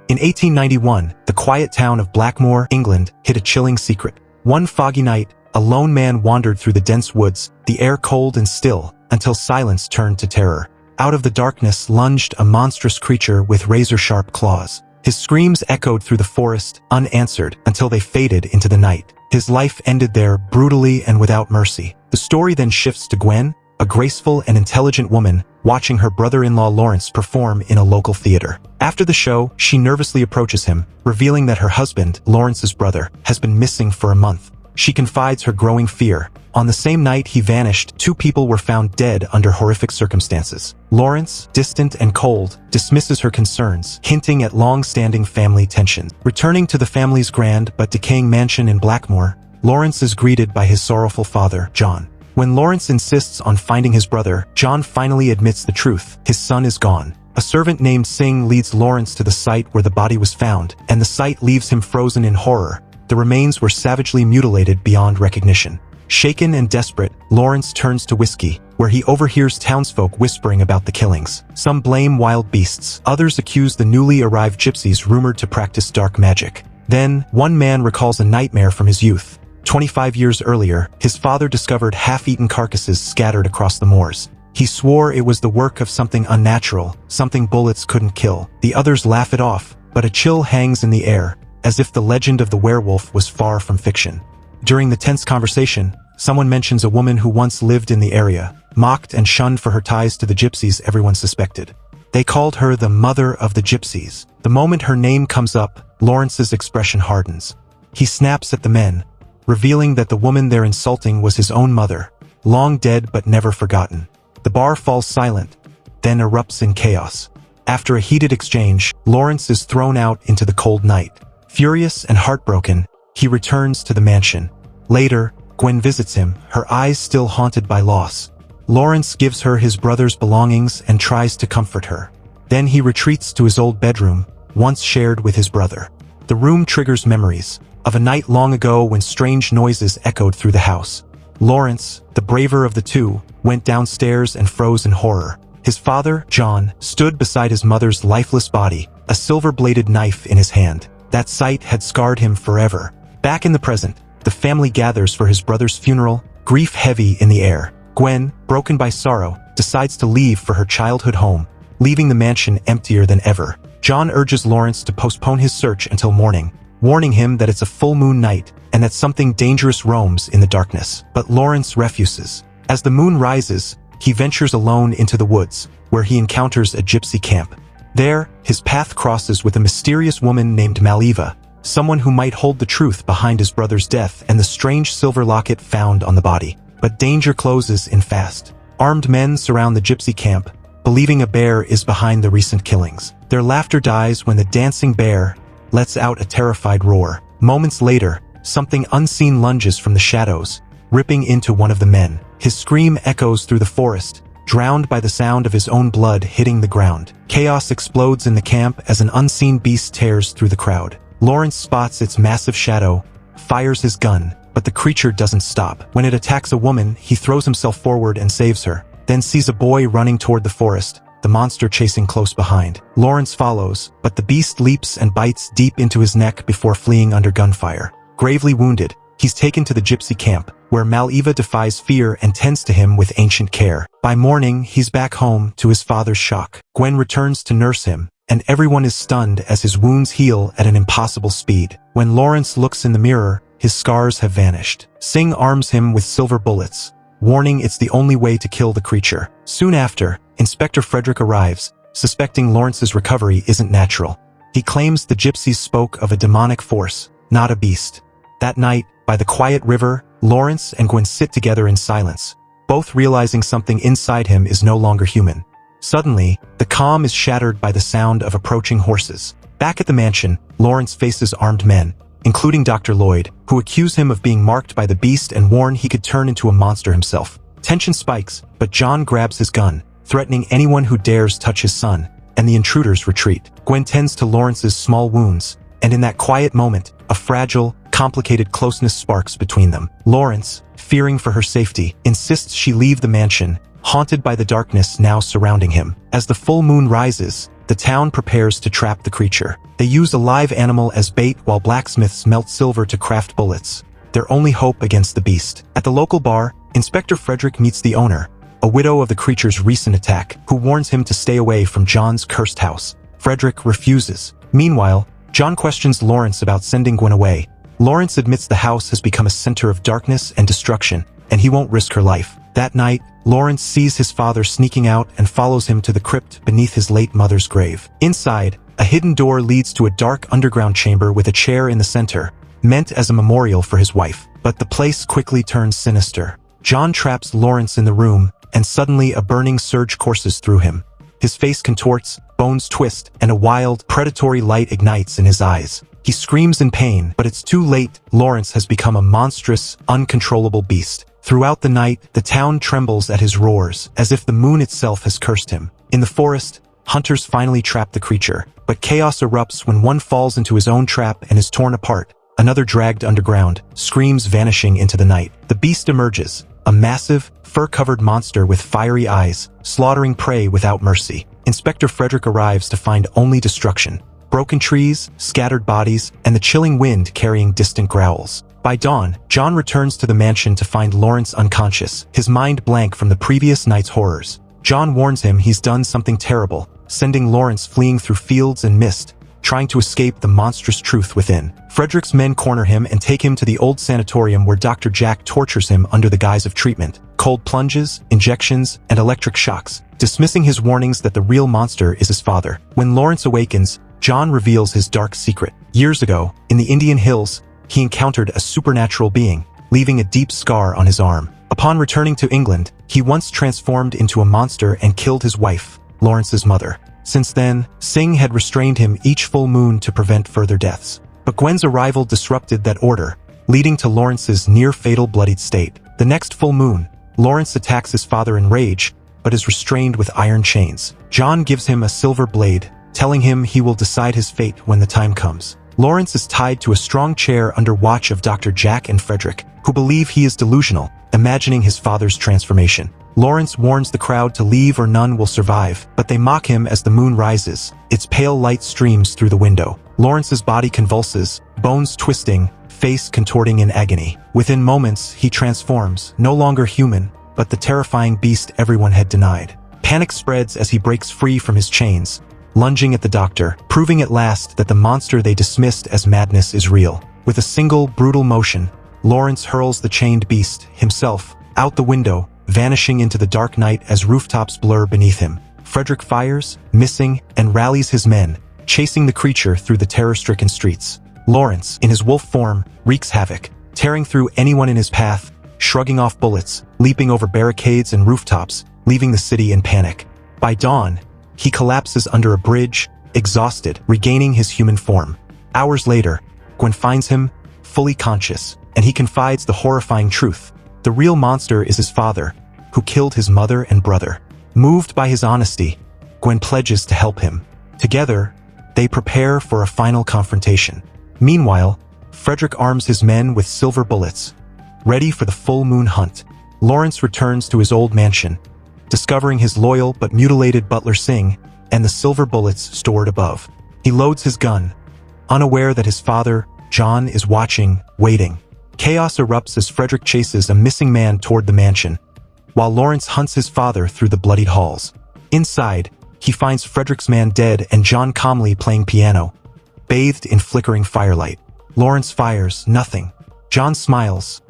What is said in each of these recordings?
In 1891, the quiet town of Blackmore, England, hid a chilling secret. One foggy night, a lone man wandered through the dense woods, the air cold and still, until silence turned to terror. Out of the darkness lunged a monstrous creature with razor-sharp claws. His screams echoed through the forest, unanswered, until they faded into the night. His life ended there, brutally and without mercy. The story then shifts to Gwen, a graceful and intelligent woman, watching her brother-in-law Lawrence perform in a local theater. After the show, she nervously approaches him, revealing that her husband, Lawrence's brother, has been missing for a month. She confides her growing fear. On the same night he vanished, 2 people were found dead under horrific circumstances. Lawrence, distant and cold, dismisses her concerns, hinting at long-standing family tensions. Returning to the family's grand but decaying mansion in Blackmore, Lawrence is greeted by his sorrowful father, John. When Lawrence insists on finding his brother, John finally admits the truth. His son is gone. A servant named Singh leads Lawrence to the site where the body was found, and the sight leaves him frozen in horror. The remains were savagely mutilated beyond recognition. Shaken and desperate, Lawrence turns to whiskey, where he overhears townsfolk whispering about the killings. Some blame wild beasts, others accuse the newly arrived gypsies rumored to practice dark magic. Then, one man recalls a nightmare from his youth. 25 years earlier, his father discovered half-eaten carcasses scattered across the moors. He swore it was the work of something unnatural, something bullets couldn't kill. The others laugh it off, but a chill hangs in the air, as if the legend of the werewolf was far from fiction. During the tense conversation, someone mentions a woman who once lived in the area, mocked and shunned for her ties to the gypsies everyone suspected. They called her the mother of the gypsies. The moment her name comes up, Lawrence's expression hardens. He snaps at the men, revealing that the woman they're insulting was his own mother, long dead but never forgotten. The bar falls silent, then erupts in chaos. After a heated exchange, Lawrence is thrown out into the cold night. Furious and heartbroken, he returns to the mansion. Later, Gwen visits him, her eyes still haunted by loss. Lawrence gives her his brother's belongings and tries to comfort her. Then he retreats to his old bedroom, once shared with his brother. The room triggers memories of a night long ago when strange noises echoed through the house. Lawrence, the braver of the two, went downstairs and froze in horror. His father, John, stood beside his mother's lifeless body, a silver-bladed knife in his hand. That sight had scarred him forever. Back in the present, the family gathers for his brother's funeral, grief heavy in the air. Gwen, broken by sorrow, decides to leave for her childhood home, leaving the mansion emptier than ever. John urges Lawrence to postpone his search until morning, warning him that it's a full moon night and that something dangerous roams in the darkness. But Lawrence refuses. As the moon rises, he ventures alone into the woods, where he encounters a gypsy camp. There, his path crosses with a mysterious woman named Maliva, someone who might hold the truth behind his brother's death and the strange silver locket found on the body. But danger closes in fast. Armed men surround the gypsy camp, believing a bear is behind the recent killings. Their laughter dies when the dancing bear lets out a terrified roar. Moments later, something unseen lunges from the shadows, ripping into one of the men. His scream echoes through the forest, drowned by the sound of his own blood hitting the ground. Chaos explodes in the camp as an unseen beast tears through the crowd. Lawrence spots its massive shadow, fires his gun, but the creature doesn't stop. When it attacks a woman, he throws himself forward and saves her, then sees a boy running toward the forest, the monster chasing close behind. Lawrence follows, but the beast leaps and bites deep into his neck before fleeing under gunfire. Gravely wounded, he's taken to the gypsy camp, where Maliva defies fear and tends to him with ancient care. By morning, he's back home to his father's shock. Gwen returns to nurse him, and everyone is stunned as his wounds heal at an impossible speed. When Lawrence looks in the mirror, his scars have vanished. Singh arms him with silver bullets, warning it's the only way to kill the creature. Soon after, Inspector Frederick arrives, suspecting Lawrence's recovery isn't natural. He claims the gypsies spoke of a demonic force, not a beast. That night, by the quiet river, Lawrence and Gwen sit together in silence, both realizing something inside him is no longer human. Suddenly, the calm is shattered by the sound of approaching horses. Back at the mansion, Lawrence faces armed men, including Dr. Lloyd, who accuse him of being marked by the beast and warn he could turn into a monster himself. Tension spikes, but John grabs his gun, threatening anyone who dares touch his son, and the intruders retreat. Gwen tends to Lawrence's small wounds, and in that quiet moment, a fragile, complicated closeness sparks between them. Lawrence, fearing for her safety, insists she leave the mansion, haunted by the darkness now surrounding him. As the full moon rises, the town prepares to trap the creature. They use a live animal as bait while blacksmiths melt silver to craft bullets, their only hope against the beast. At the local bar, Inspector Frederick meets the owner, a widow of the creature's recent attack, who warns him to stay away from John's cursed house. Frederick refuses. Meanwhile, John questions Lawrence about sending Gwen away. Lawrence admits the house has become a center of darkness and destruction, and he won't risk her life. That night, Lawrence sees his father sneaking out and follows him to the crypt beneath his late mother's grave. Inside, a hidden door leads to a dark underground chamber with a chair in the center, meant as a memorial for his wife. But the place quickly turns sinister. John traps Lawrence in the room, and suddenly a burning surge courses through him. His face contorts, bones twist, and a wild, predatory light ignites in his eyes. He screams in pain, but it's too late. Lawrence has become a monstrous, uncontrollable beast. Throughout the night, the town trembles at his roars, as if the moon itself has cursed him. In the forest, hunters finally trap the creature, but chaos erupts when one falls into his own trap and is torn apart. Another dragged underground, screams vanishing into the night. The beast emerges, a massive, fur-covered monster with fiery eyes, slaughtering prey without mercy. Inspector Frederick arrives to find only destruction. Broken trees, scattered bodies, and the chilling wind carrying distant growls. By dawn, John returns to the mansion to find Lawrence unconscious, his mind blank from the previous night's horrors. John warns him he's done something terrible, sending Lawrence fleeing through fields and mist, trying to escape the monstrous truth within. Frederick's men corner him and take him to the old sanatorium where Dr. Jack tortures him under the guise of treatment. Cold plunges, injections, and electric shocks, dismissing his warnings that the real monster is his father. When Lawrence awakens, John reveals his dark secret. Years ago, in the Indian hills, he encountered a supernatural being, leaving a deep scar on his arm. Upon returning to England, he once transformed into a monster and killed his wife, Lawrence's mother. Since then, Singh had restrained him each full moon to prevent further deaths. But Gwen's arrival disrupted that order, leading to Lawrence's near-fatal bloodied state. The next full moon, Lawrence attacks his father in rage, but is restrained with iron chains. John gives him a silver blade, telling him he will decide his fate when the time comes. Lawrence is tied to a strong chair under watch of Dr. Jack and Frederick, who believe he is delusional, imagining his father's transformation. Lawrence warns the crowd to leave or none will survive, but they mock him as the moon rises. Its pale light streams through the window. Lawrence's body convulses, bones twisting, face contorting in agony. Within moments, he transforms, no longer human, but the terrifying beast everyone had denied. Panic spreads as he breaks free from his chains, lunging at the doctor, proving at last that the monster they dismissed as madness is real. With a single, brutal motion, Lawrence hurls the chained beast, himself, out the window, vanishing into the dark night as rooftops blur beneath him. Frederick fires, missing, and rallies his men, chasing the creature through the terror-stricken streets. Lawrence, in his wolf form, wreaks havoc, tearing through anyone in his path, shrugging off bullets, leaping over barricades and rooftops, leaving the city in panic. By dawn, he collapses under a bridge, exhausted, regaining his human form. Hours later, Gwen finds him, fully conscious, and he confides the horrifying truth. The real monster is his father, who killed his mother and brother. Moved by his honesty, Gwen pledges to help him. Together, they prepare for a final confrontation. Meanwhile, Frederick arms his men with silver bullets, ready for the full moon hunt. Lawrence returns to his old mansion, discovering his loyal but mutilated butler Singh and the silver bullets stored above. He loads his gun, unaware that his father, John, is watching, waiting. Chaos erupts as Frederick chases a missing man toward the mansion, while Lawrence hunts his father through the bloodied halls. Inside, he finds Frederick's man dead and John calmly playing piano, bathed in flickering firelight. Lawrence fires, nothing. John smiles.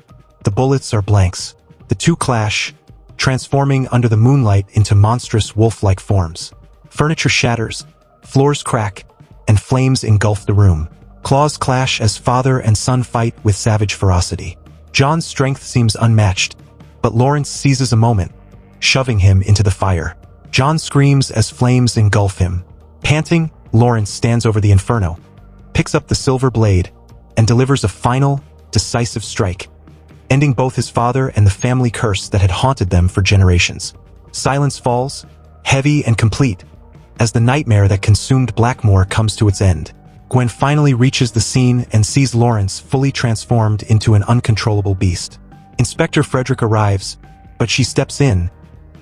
The bullets are blanks. The two clash, transforming under the moonlight into monstrous wolf-like forms. Furniture shatters, floors crack, and flames engulf the room. Claws clash as father and son fight with savage ferocity. John's strength seems unmatched, but Lawrence seizes a moment, shoving him into the fire. John screams as flames engulf him. Panting, Lawrence stands over the inferno, picks up the silver blade, and delivers a final, decisive strike, ending both his father and the family curse that had haunted them for generations. Silence falls, heavy and complete, as the nightmare that consumed Blackmore comes to its end. Gwen finally reaches the scene and sees Lawrence fully transformed into an uncontrollable beast. Inspector Frederick arrives, but she steps in,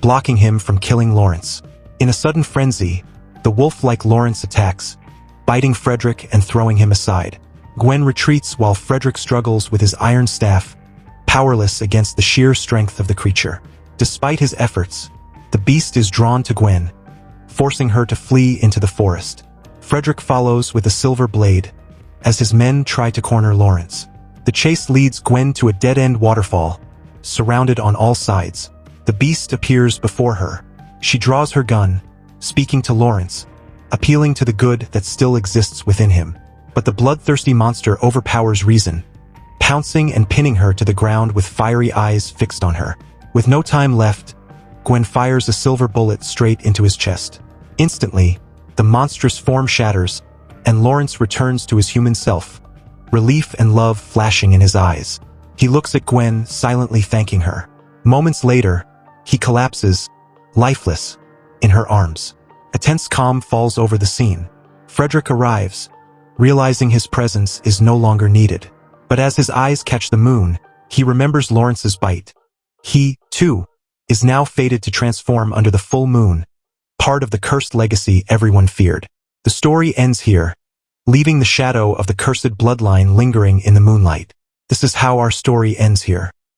blocking him from killing Lawrence. In a sudden frenzy, The wolf-like Lawrence attacks, biting Frederick and throwing him aside. Gwen retreats while Frederick struggles with his iron staff, powerless against the sheer strength of the creature. Despite his efforts, the beast is drawn to Gwen, forcing her to flee into the forest. Frederick follows with a silver blade, as his men try to corner Lawrence. The chase leads Gwen to a dead-end waterfall, surrounded on all sides. The beast appears before her. She draws her gun, speaking to Lawrence, appealing to the good that still exists within him. But the bloodthirsty monster overpowers reason, pouncing and pinning her to the ground with fiery eyes fixed on her. With no time left, Gwen fires a silver bullet straight into his chest. Instantly, the monstrous form shatters, and Lawrence returns to his human self, relief and love flashing in his eyes. He looks at Gwen, silently thanking her. Moments later, he collapses, lifeless, in her arms. A tense calm falls over the scene. Frederick arrives, realizing his presence is no longer needed. But as his eyes catch the moon, he remembers Lawrence's bite. He, too, is now fated to transform under the full moon, part of the cursed legacy everyone feared. The story ends here, leaving the shadow of the cursed bloodline lingering in the moonlight. This is how our story ends here.